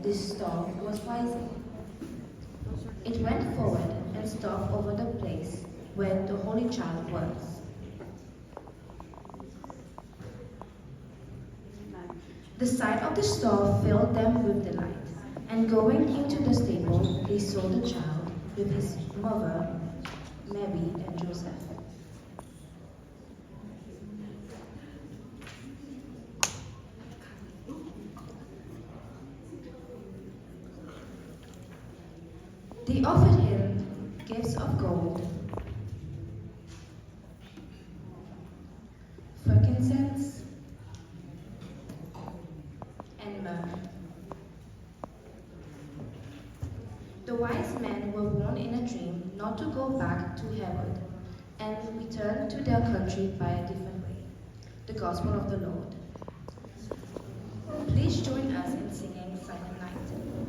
this star was rising. It went forward and stopped over the place where the Holy Child was. The sight of the star filled them with delight, and going into the stable, they saw the child with his mother, Mary, and Joseph. They offered him gifts of gold, frankincense, and myrrh. The wise men were warned in a dream not to go back to Herod and return to their country by a different way. The Gospel of the Lord. Please join us in singing Silent Night.